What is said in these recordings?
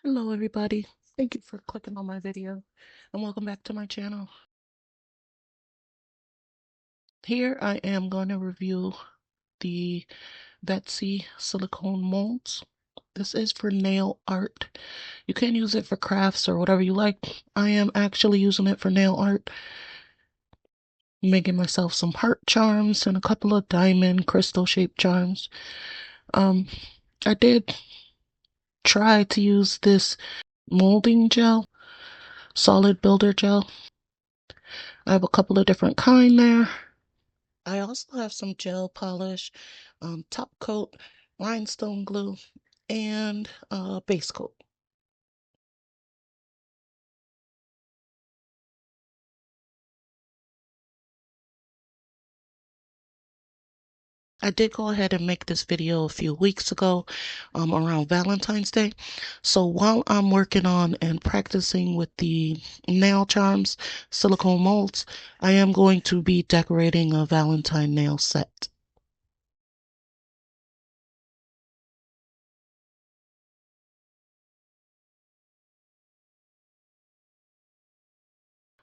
Hello everybody. Thank you for clicking on my video and welcome back to my channel. Here I am going to review the Vettsy silicone molds. This is for nail art. You can use it for crafts or whatever you like. I am actually using it for nail art. Making myself some heart charms and a couple of diamond crystal shaped charms. Um, I did try to use this molding gel, solid builder gel. I have a couple of different kind there. I also have some gel polish, top coat, rhinestone glue, and base coat. I did go ahead and make this video a few weeks ago, around Valentine's Day. So while I'm working on and practicing with the nail charms, silicone molds, I am going to be decorating a Valentine nail set.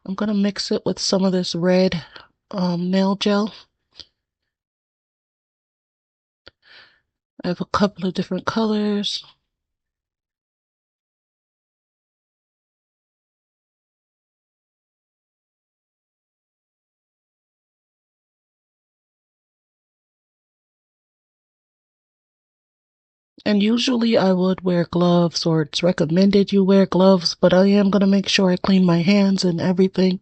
I'm going to mix it with some of this red nail gel. I have a couple of different colors. And usually I would wear gloves, or it's recommended you wear gloves, but I am going to make sure I clean my hands and everything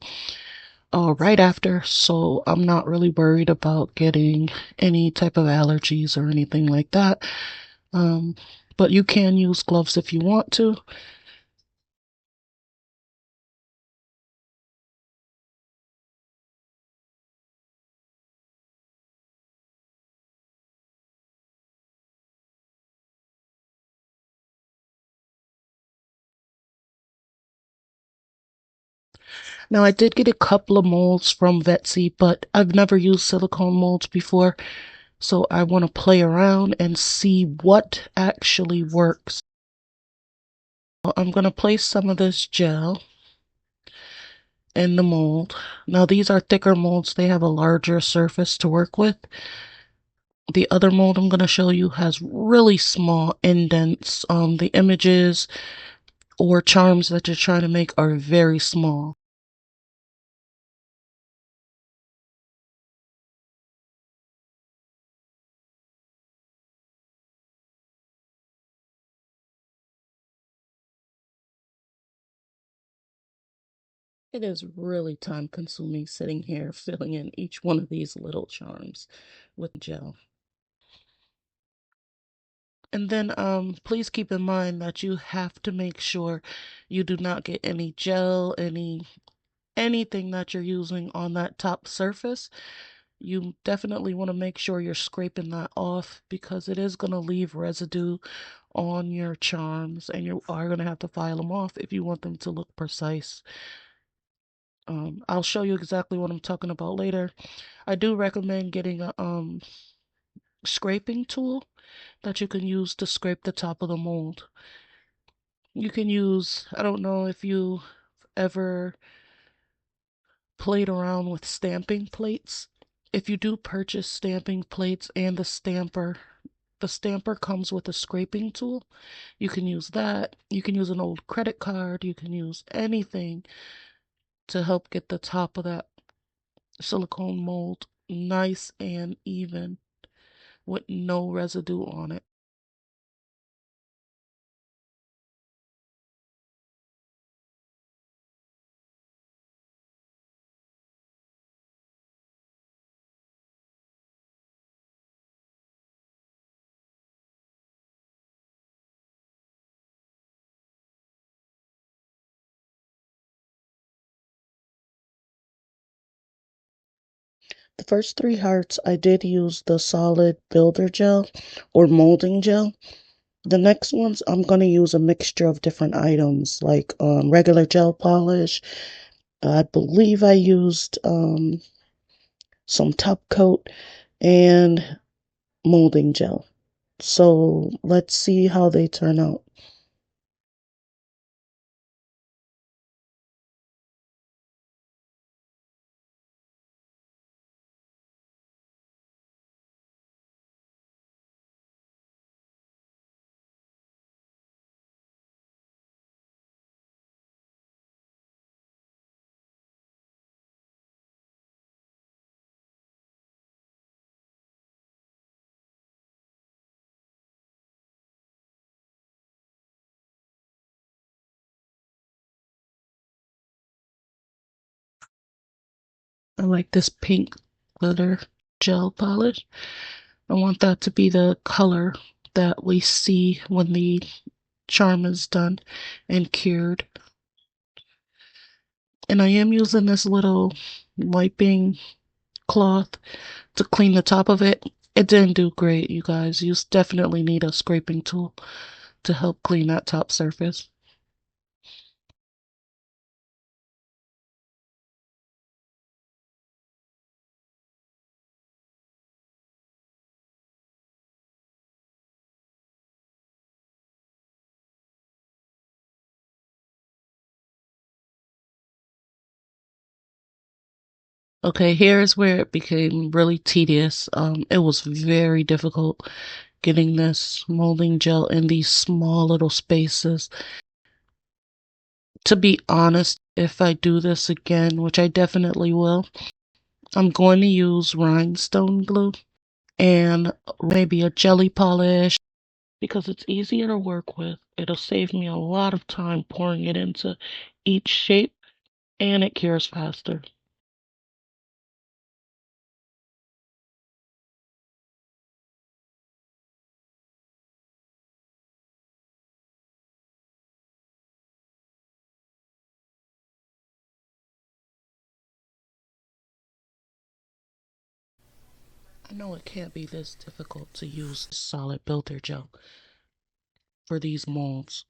right after, so I'm not really worried about getting any type of allergies or anything like that. But you can use gloves if you want to. Now, I did get a couple of molds from Vettsy, but I've never used silicone molds before, so I want to play around and see what actually works. I'm going to place some of this gel in the mold. Now these are thicker molds. They have a larger surface to work with. The other mold I'm going to show you has really small indents. The images or charms that you're trying to make are very small. It is really time consuming sitting here filling in each one of these little charms with gel. And then please keep in mind that you have to make sure you do not get any gel, anything that you're using on that top surface. You definitely want to make sure you're scraping that off because it is going to leave residue on your charms, and you are going to have to file them off if you want them to look precise. I'll show you exactly what I'm talking about later. I do recommend getting a scraping tool that you can use to scrape the top of the mold. You can use, I don't know if you ever played around with stamping plates. If you do purchase stamping plates and the stamper comes with a scraping tool. You can use that. You can use an old credit card. You can use anything to help get the top of that silicone mold nice and even with no residue on it. The first three hearts, I did use the solid builder gel or molding gel. The next ones, I'm going to use a mixture of different items like regular gel polish. I believe I used some top coat and molding gel. So let's see how they turn out. I like this pink glitter gel polish. I want that to be the color that we see when the charm is done and cured. And I am using this little wiping cloth to clean the top of it. It didn't do great, you guys. You definitely need a scraping tool to help clean that top surface. Okay, here's where it became really tedious. It was very difficult getting this molding gel in these small little spaces. To be honest, if I do this again, which I definitely will, I'm going to use rhinestone glue and maybe a jelly polish because it's easier to work with. It'll save me a lot of time pouring it into each shape and it cures faster. I know it can't be this difficult to use solid builder gel for these molds.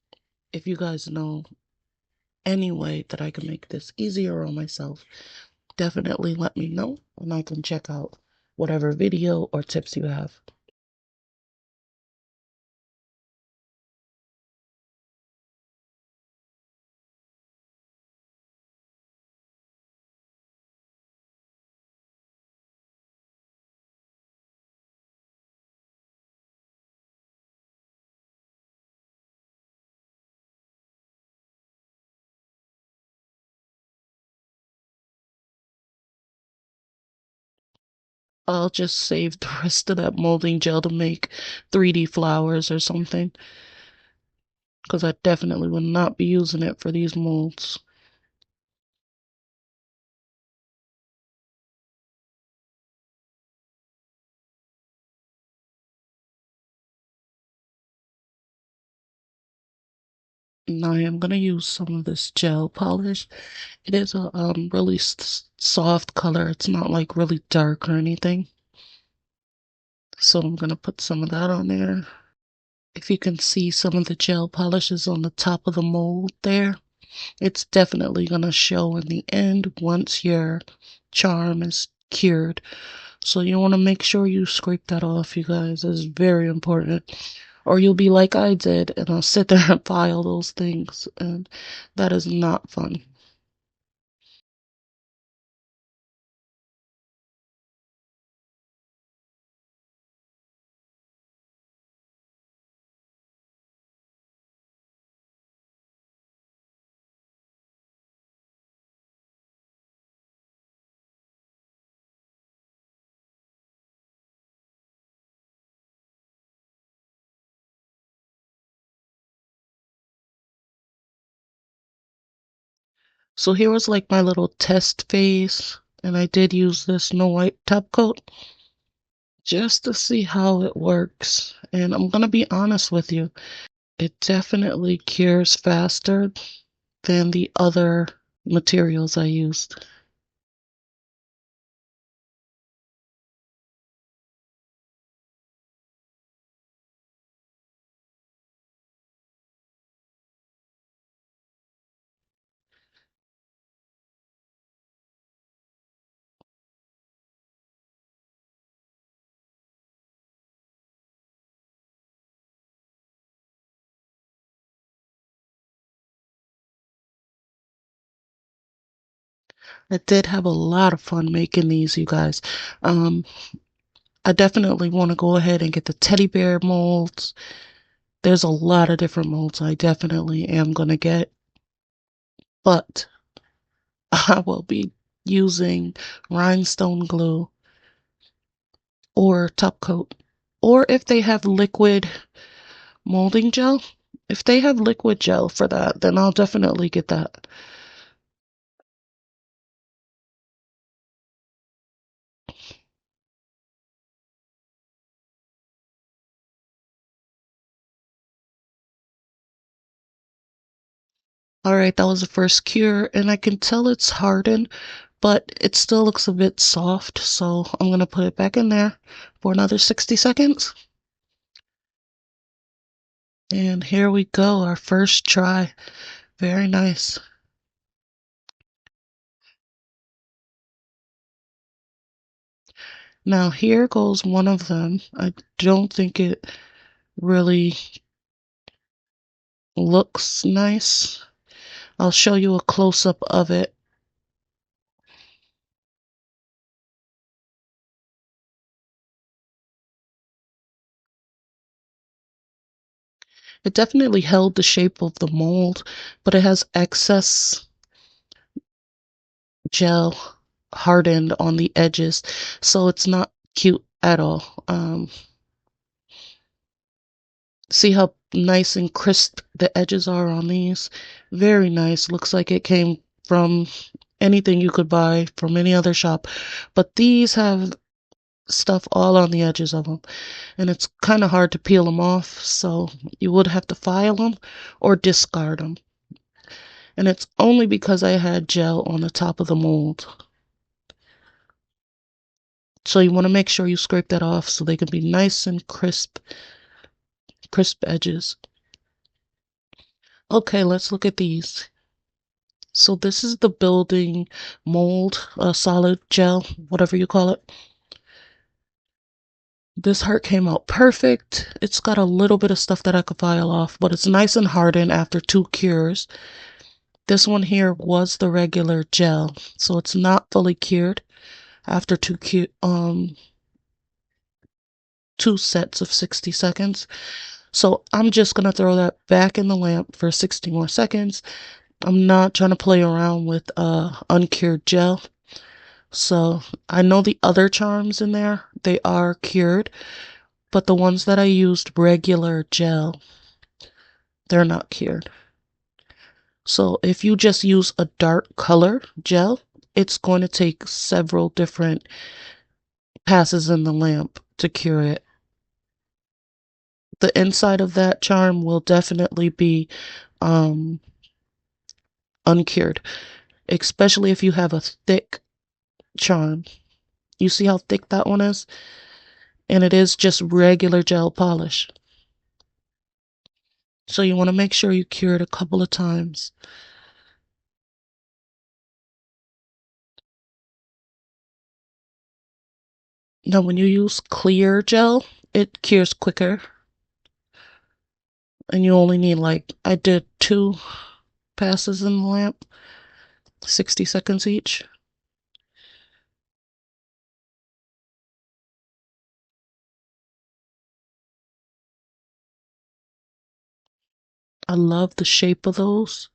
If you guys know any way that I can make this easier on myself, definitely let me know and I can check out whatever video or tips you have. I'll just save the rest of that molding gel to make 3D flowers or something because I definitely will not be using it for these molds. And I am going to use some of this gel polish. It is a really soft color. It's not like really dark or anything. So I'm going to put some of that on there. If you can see some of the gel polishes on the top of the mold there, it's definitely going to show in the end once your charm is cured. So you want to make sure you scrape that off, you guys. It's very important. Or you'll be like I did, and I'll sit there and file those things, and that is not fun. So here was like my little test phase, and I did use this no wipe top coat just to see how it works. And I'm gonna be honest with you, it definitely cures faster than the other materials I used. I did have a lot of fun making these, you guys. Um, I definitely want to go ahead and get the teddy bear molds. There's a lot of different molds I definitely am going to get, but I will be using rhinestone glue or top coat. Or if they have liquid molding gel, if they have liquid gel for that, then I'll definitely get that. All right, that was the first cure, and I can tell it's hardened, but it still looks a bit soft, so I'm gonna put it back in there for another 60 seconds. And here we go, our first try. Very nice. Now here goes one of them. I don't think it really looks nice. I'll show you a close-up of it. It definitely held the shape of the mold, but it has excess gel hardened on the edges, so it's not cute at all. See how nice and crisp the edges are on these? Very nice. Looks like it came from anything you could buy from any other shop. But these have stuff all on the edges of them, and it's kind of hard to peel them off, so you would have to file them or discard them. And it's only because I had gel on the top of the mold. So you want to make sure you scrape that off so they can be nice and crisp edges. Okay, let's look at these. So this is the building mold, solid gel, whatever you call it. This heart came out perfect. It's got a little bit of stuff that I could file off, but it's nice and hardened after 2 cures. This one here was the regular gel, so it's not fully cured after 2 sets of 60 seconds. So I'm just gonna throw that back in the lamp for 60 more seconds. I'm not trying to play around with uncured gel. So I know the other charms in there, they are cured, but the ones that I used regular gel, they're not cured. So if you just use a dark color gel, it's going to take several different passes in the lamp to cure it. The inside of that charm will definitely be um, uncured, especially if you have a thick charm. You see how thick that one is? And it is just regular gel polish. So you want to make sure you cure it a couple of times. Now, when you use clear gel, it cures quicker. And you only need, like, I did 2 passes in the lamp, 60 seconds each. I love the shape of those.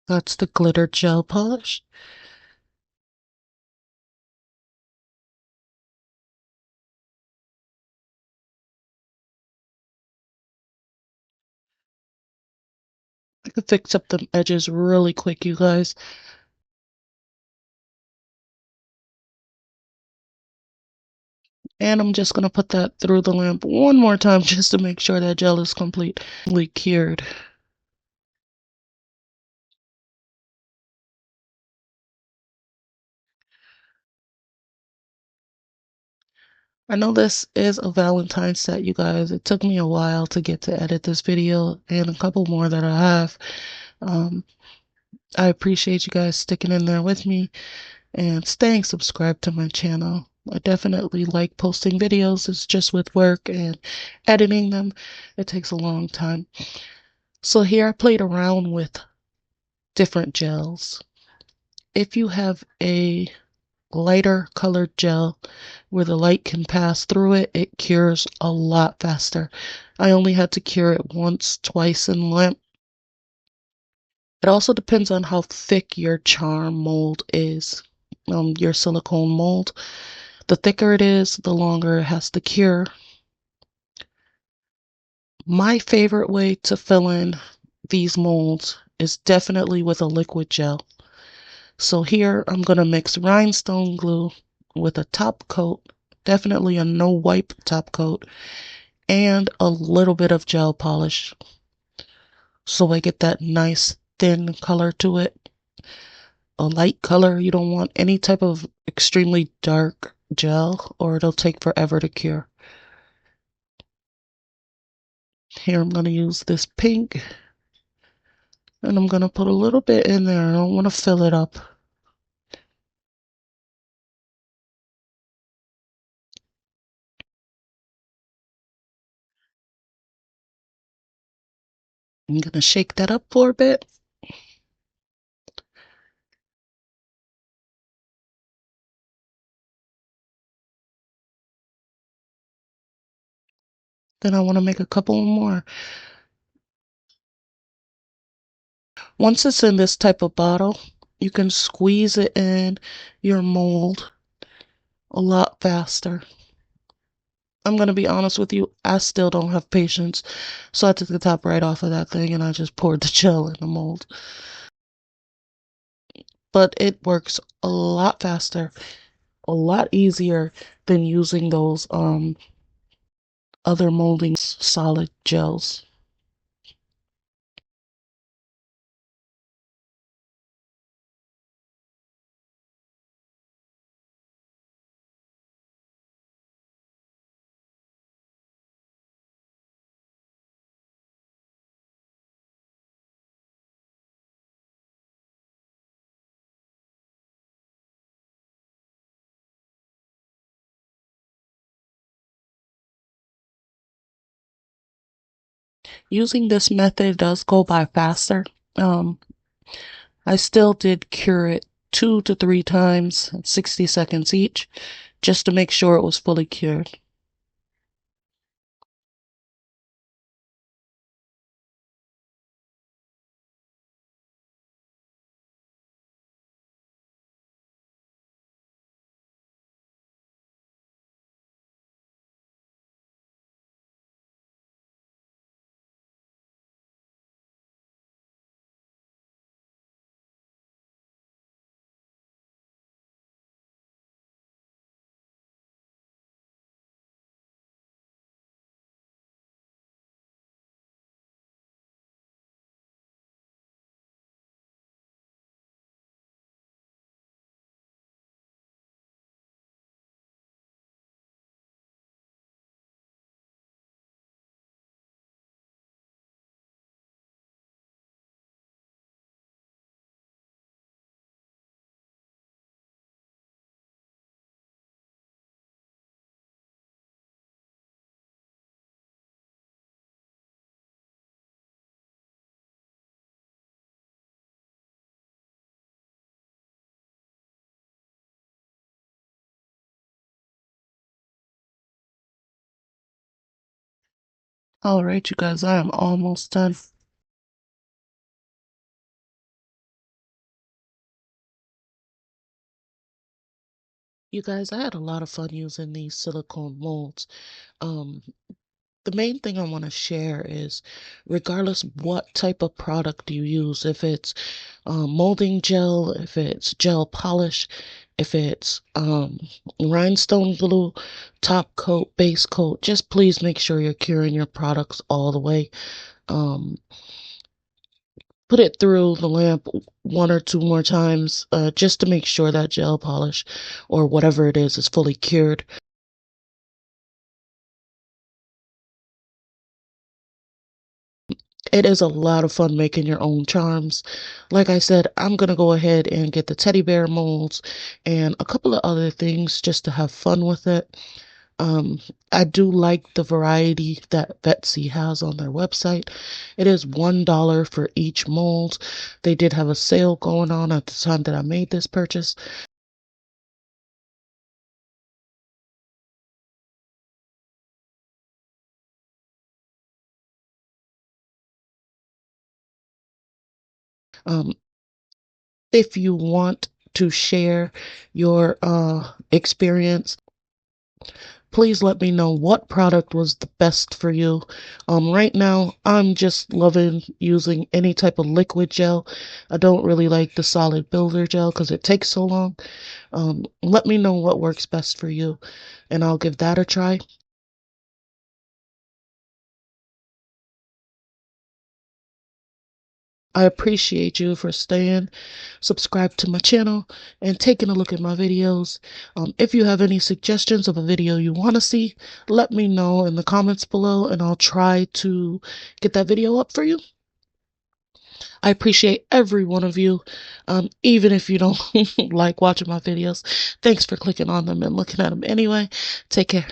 That's the glitter gel polish. I could fix up the edges really quick, you guys. And I'm just going to put that through the lamp one more time just to make sure that gel is completely cured. I know this is a Valentine's set, you guys. It took me a while to get to edit this video and a couple more that I have. Um, I appreciate you guys sticking in there with me and staying subscribed to my channel. I definitely like posting videos. It's just with work and editing them, it takes a long time. So here I played around with different gels. If you have a lighter colored gel where the light can pass through it, it cures a lot faster. I only had to cure it once, twice in lamp. It also depends on how thick your charm mold is, your silicone mold. The thicker it is, the longer it has to cure. My favorite way to fill in these molds is definitely with a liquid gel. So here I'm going to mix rhinestone glue with a top coat, definitely a no wipe top coat, and a little bit of gel polish. so I get that nice thin color to it. A light color. You don't want any type of extremely dark gel or it'll take forever to cure. Here I'm going to use this pink and I'm going to put a little bit in there. I don't want to fill it up. I'm going to shake that up for a bit. Then I want to make a couple more. Once it's in this type of bottle, you can squeeze it in your mold a lot faster. I'm going to be honest with you, I still don't have patience. So I took the top right off of that thing and I just poured the gel in the mold. But it works a lot faster, a lot easier than using those other molding solid gels. Using this method does go by faster. Um, I still did cure it 2 to 3 times, 60 seconds each, just to make sure it was fully cured. All right, you guys, I am almost done. You guys, I had a lot of fun using these silicone molds. Um, the main thing I want to share is regardless what type of product you use, if it's molding gel, if it's gel polish, if it's rhinestone glue, top coat, base coat, just please make sure you're curing your products all the way. Um, put it through the lamp 1 or 2 more times just to make sure that gel polish or whatever it is fully cured. It is a lot of fun making your own charms. Like I said, I'm going to go ahead and get the teddy bear molds and a couple of other things just to have fun with it. Um, I do like the variety that Vettsy has on their website. It is $1 for each mold. They did have a sale going on at the time that I made this purchase. Um, if you want to share your experience, please let me know what product was the best for you. Right now, I'm just loving using any type of liquid gel. I don't really like the solid builder gel because it takes so long. Let me know what works best for you, and I'll give that a try. I appreciate you for staying subscribed to my channel and taking a look at my videos. If you have any suggestions of a video you want to see, let me know in the comments below and I'll try to get that video up for you. I appreciate every one of you, even if you don't like watching my videos. Thanks for clicking on them and looking at them anyway. Take care.